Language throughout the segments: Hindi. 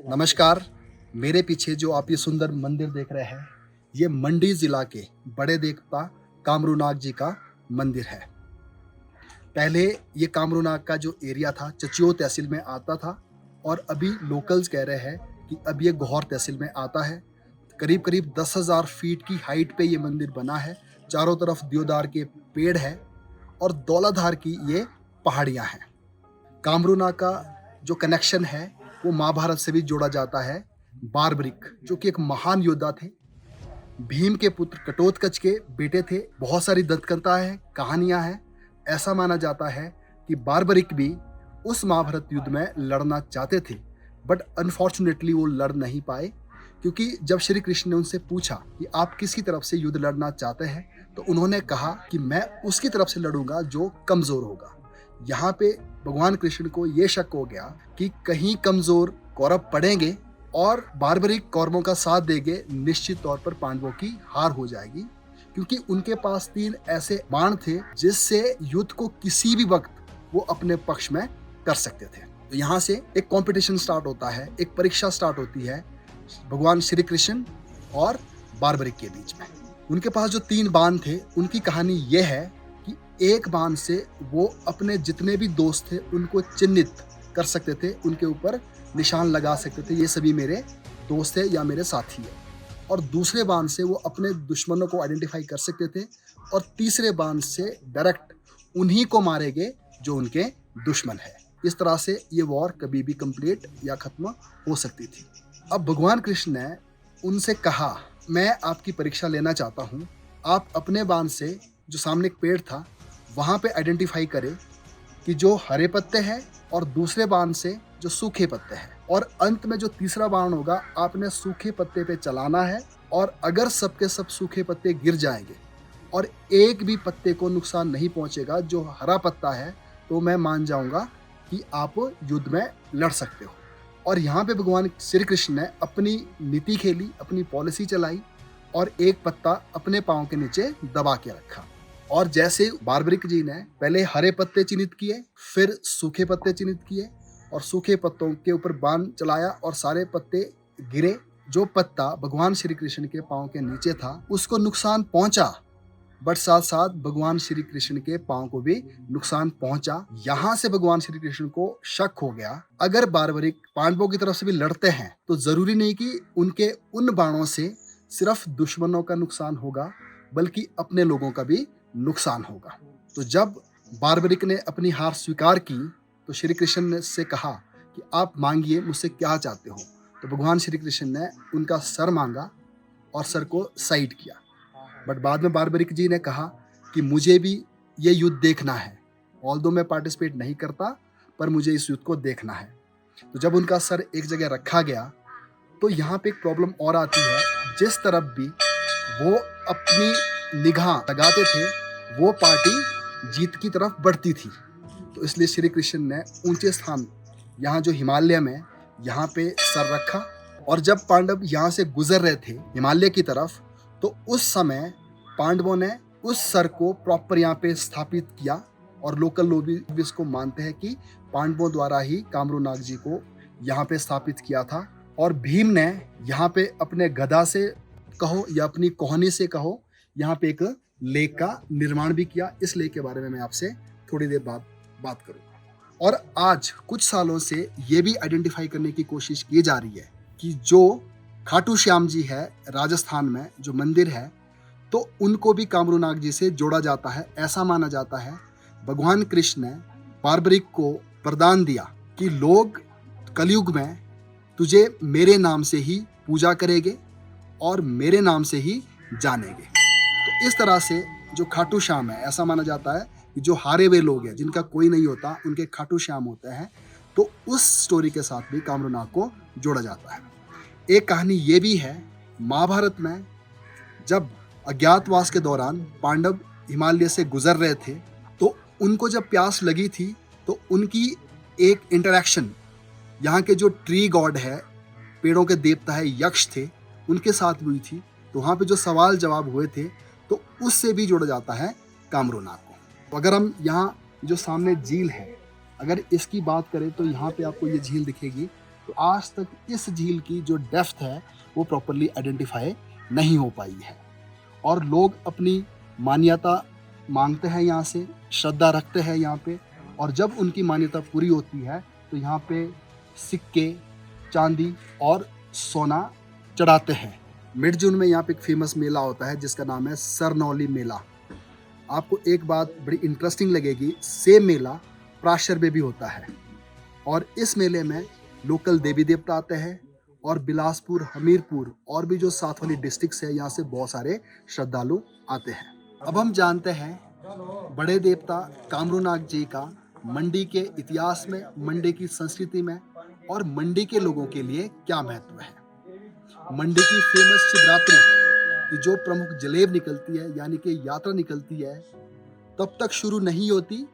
नमस्कार। मेरे पीछे जो आप ये सुंदर मंदिर देख रहे हैं, ये मंडी जिला के बड़े देवता कामरूनाग जी का मंदिर है। पहले ये कामरूनाग का जो एरिया था चचियो तहसील में आता था और अभी लोकल्स कह रहे हैं कि अब ये गौहर तहसील में आता है। करीब करीब 10,000 फीट की हाइट पे ये मंदिर बना है। चारों तरफ देवदार के पेड़ है और दौलाधार की ये पहाड़ियाँ हैं। कामरूनाग का जो कनेक्शन है वो महाभारत से भी जोड़ा जाता है। बारबरिक जो कि एक महान योद्धा थे, भीम के पुत्र घटोत्कच के बेटे थे। बहुत सारी दंतकथा है, कहानियां हैं। ऐसा माना जाता है कि बारबरिक भी उस महाभारत युद्ध में लड़ना चाहते थे, बट अनफॉर्चुनेटली वो लड़ नहीं पाए, क्योंकि जब श्री कृष्ण ने उनसे पूछा कि आप किसकी तरफ से युद्ध लड़ना चाहते हैं, तो उन्होंने कहा कि मैं उसकी तरफ से लड़ूंगा जो कमजोर होगा। यहाँ पे भगवान कृष्ण को ये शक हो गया कि कहीं कमजोर कौरव पड़ेंगे और बारबरिक कौरवों का साथ देंगे, निश्चित तौर पर पांडवों की हार हो जाएगी, क्योंकि उनके पास 3 ऐसे बाण थे जिससे युद्ध को किसी भी वक्त वो अपने पक्ष में कर सकते थे। तो यहाँ से एक कंपटीशन स्टार्ट होता है, एक परीक्षा स्टार्ट होती है भगवान श्री कृष्ण और बारबरिक के बीच में। उनके पास जो 3 बाण थे, उनकी कहानी ये है कि एक बाण से वो अपने जितने भी दोस्त थे उनको चिन्हित कर सकते थे, उनके ऊपर निशान लगा सकते थे, ये सभी मेरे दोस्त है या मेरे साथी है। और दूसरे बाण से वो अपने दुश्मनों को आइडेंटिफाई कर सकते थे और तीसरे बाण से डायरेक्ट उन्हीं को मारेंगे जो उनके दुश्मन है। इस तरह से ये वॉर कभी भी कंप्लीट या खत्म हो सकती थी। अब भगवान कृष्ण ने उनसे कहा, मैं आपकी परीक्षा लेना चाहता हूँ, आप अपने बाण से जो सामने एक पेड़ था वहाँ पे आइडेंटिफाई करें कि जो हरे पत्ते हैं और दूसरे बाण से जो सूखे पत्ते हैं, और अंत में जो तीसरा बाण होगा आपने सूखे पत्ते पे चलाना है, और अगर सबके सब सूखे पत्ते गिर जाएंगे और एक भी पत्ते को नुकसान नहीं पहुंचेगा जो हरा पत्ता है, तो मैं मान जाऊंगा कि आप युद्ध में लड़ सकते हो। और यहाँ पे भगवान श्री कृष्ण ने अपनी नीति खेली, अपनी पॉलिसी चलाई और एक पत्ता अपने पाँव के नीचे दबा के रखा। और जैसे बारबरिक जी ने पहले हरे पत्ते चिन्हित किए, फिर सूखे पत्ते चिन्हित किए और सूखे पत्तों के ऊपर बाण चलाया और सारे पत्ते गिरे। जो पत्ता भगवान श्री कृष्ण के पाँव के नीचे था उसको नुकसान पहुंचा, बट साथ साथ भगवान श्री कृष्ण के पाँव को भी नुकसान पहुंचा। यहाँ से भगवान श्री कृष्ण को शक हो गया, अगर बारबरिक पांडवों की तरफ से भी लड़ते हैं तो जरूरी नहीं कि उनके उन बाणों से सिर्फ दुश्मनों का नुकसान होगा, बल्कि अपने लोगों का भी नुकसान होगा। तो जब बारबरिक ने अपनी हार स्वीकार की तो श्री कृष्ण ने से कहा कि आप मांगिए, मुझसे क्या चाहते हो। तो भगवान श्री कृष्ण ने उनका सर मांगा और सर को साइड किया। बट बाद में बारबरिक जी ने कहा कि मुझे भी ये युद्ध देखना है, ऑल्दो मैं पार्टिसिपेट नहीं करता, पर मुझे इस युद्ध को देखना है। तो जब उनका सर एक जगह रखा गया तो यहाँ पे एक प्रॉब्लम और आती है, जिस तरफ भी वो अपनी निगाह लगाते थे वो पार्टी जीत की तरफ बढ़ती थी। तो इसलिए श्री कृष्ण ने ऊंचे स्थान, यहाँ जो हिमालय में, यहाँ पे सर रखा। और जब पांडव यहाँ से गुजर रहे थे हिमालय की तरफ, तो उस समय पांडवों ने उस सर को प्रॉपर यहाँ पे स्थापित किया और लोकल लोग भी इसको मानते हैं कि पांडवों द्वारा ही कामरूनाग जी को यहाँ पे स्थापित किया था। और भीम ने यहाँ पे अपने गदा से कहो या अपनी कोहनी से कहो, यहाँ पे एक लेक का निर्माण भी किया। इस लेक के बारे में मैं आपसे थोड़ी देर बाद बात करूंगा। और आज कुछ सालों से ये भी आइडेंटिफाई करने की कोशिश की जा रही है कि जो खाटू श्याम जी है राजस्थान में जो मंदिर है, तो उनको भी कामरूनाग जी से जोड़ा जाता है। ऐसा माना जाता है भगवान कृष्ण ने बारबरिक को वरदान दिया कि लोग कलयुग में तुझे मेरे नाम से ही पूजा करेंगे और मेरे नाम से ही जानेंगे। तो इस तरह से जो खाटू श्याम है, ऐसा माना जाता है कि जो हारे हुए लोग हैं जिनका कोई नहीं होता, उनके खाटू श्याम होते हैं। तो उस स्टोरी के साथ भी कामरूनाग को जोड़ा जाता है। एक कहानी ये भी है, महाभारत में जब अज्ञातवास के दौरान पांडव हिमालय से गुजर रहे थे, तो उनको जब प्यास लगी थी तो उनकी एक इंटरेक्शन यहाँ के जो ट्री गॉड है, पेड़ों के देवता है, यक्ष थे, उनके साथ हुई थी। तो वहाँ पे जो सवाल जवाब हुए थे, तो उससे भी जोड़ा जाता है कामरूनाग को। तो अगर हम यहाँ जो सामने झील है, अगर इसकी बात करें तो यहाँ पे आपको ये झील दिखेगी, तो आज तक इस झील की जो डेप्थ है वो प्रॉपरली आइडेंटिफाई नहीं हो पाई है। और लोग अपनी मान्यता मांगते हैं यहाँ से, श्रद्धा रखते हैं यहाँ पे, और जब उनकी मान्यता पूरी होती है तो यहाँ पे सिक्के, चांदी और सोना चढ़ाते हैं। मिड जून में यहाँ पे एक फेमस मेला होता है जिसका नाम है सरनौली मेला। आपको एक बात बड़ी इंटरेस्टिंग लगेगी, सेम मेला प्राशर में भी होता है और इस मेले में लोकल देवी देवता आते हैं और बिलासपुर, हमीरपुर और भी जो साथ वाली डिस्ट्रिक्ट्स है यहाँ से बहुत सारे श्रद्धालु आते हैं। अब हम जानते हैं बड़े देवता कामरूनाग जी का मंडी के इतिहास में, मंडी की संस्कृति में और मंडी के लोगों के लिए क्या महत्व है। मंडी की फेमस शिवरात्रि की जो प्रमुख जलेब निकलती है यानी कि यात्रा निकलती है तब तक शुरू नहीं होती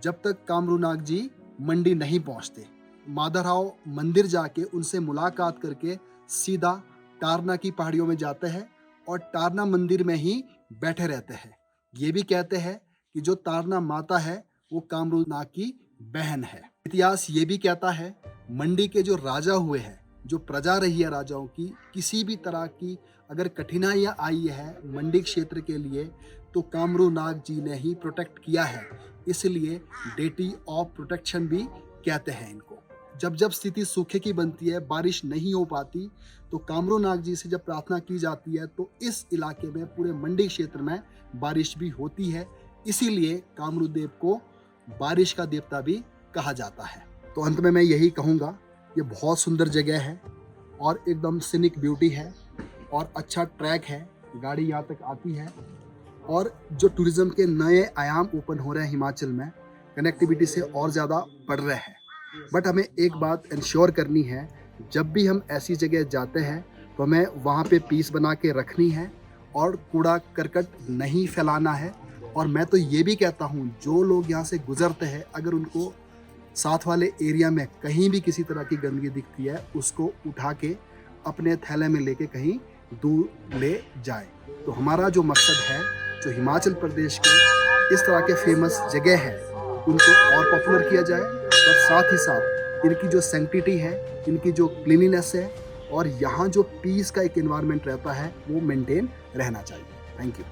जब तक कामरूनाग जी मंडी नहीं पहुंचते। माधवराव मंदिर जाके उनसे मुलाकात करके सीधा टारना की पहाड़ियों में जाते हैं और टारना मंदिर में ही बैठे रहते हैं। ये भी कहते हैं कि जो तारना माता है वो कामरूनाग की बहन है। इतिहास ये भी कहता है मंडी के जो राजा हुए हैं, जो प्रजा रही है राजाओं की, किसी भी तरह की अगर कठिनाइयाँ आई है मंडी क्षेत्र के लिए तो कामरूनाग जी ने ही प्रोटेक्ट किया है, इसलिए डेटी ऑफ प्रोटेक्शन भी कहते हैं इनको। जब जब स्थिति सूखे की बनती है, बारिश नहीं हो पाती, तो कामरूनाग जी से जब प्रार्थना की जाती है तो इस इलाके में, पूरे मंडी क्षेत्र में बारिश भी होती है, इसीलिए कामरूदेव को बारिश का देवता भी कहा जाता है। तो अंत में मैं यही कहूँगा, ये बहुत सुंदर जगह है और एकदम सीनिक ब्यूटी है और अच्छा ट्रैक है, गाड़ी यहाँ तक आती है और जो टूरिज्म के नए आयाम ओपन हो रहे हैं हिमाचल में, कनेक्टिविटी से और ज़्यादा बढ़ रहे हैं। बट हमें एक बात इंश्योर करनी है, जब भी हम ऐसी जगह जाते हैं तो हमें वहाँ पे पीस बना के रखनी है और कूड़ा करकट नहीं फैलाना है। और मैं तो ये भी कहता हूँ जो लोग यहाँ से गुजरते हैं अगर उनको साथ वाले एरिया में कहीं भी किसी तरह की गंदगी दिखती है उसको उठा के अपने थैले में लेके कहीं दूर ले जाए। तो हमारा जो मकसद है, जो हिमाचल प्रदेश के इस तरह के फेमस जगह है उनको और पॉपुलर किया जाए और साथ ही साथ इनकी जो सैंक्टिटी है, इनकी जो क्लीनिनेस है और यहाँ जो पीस का एक एनवायरनमेंट रहता है वो मेंटेन रहना चाहिए। Thank you.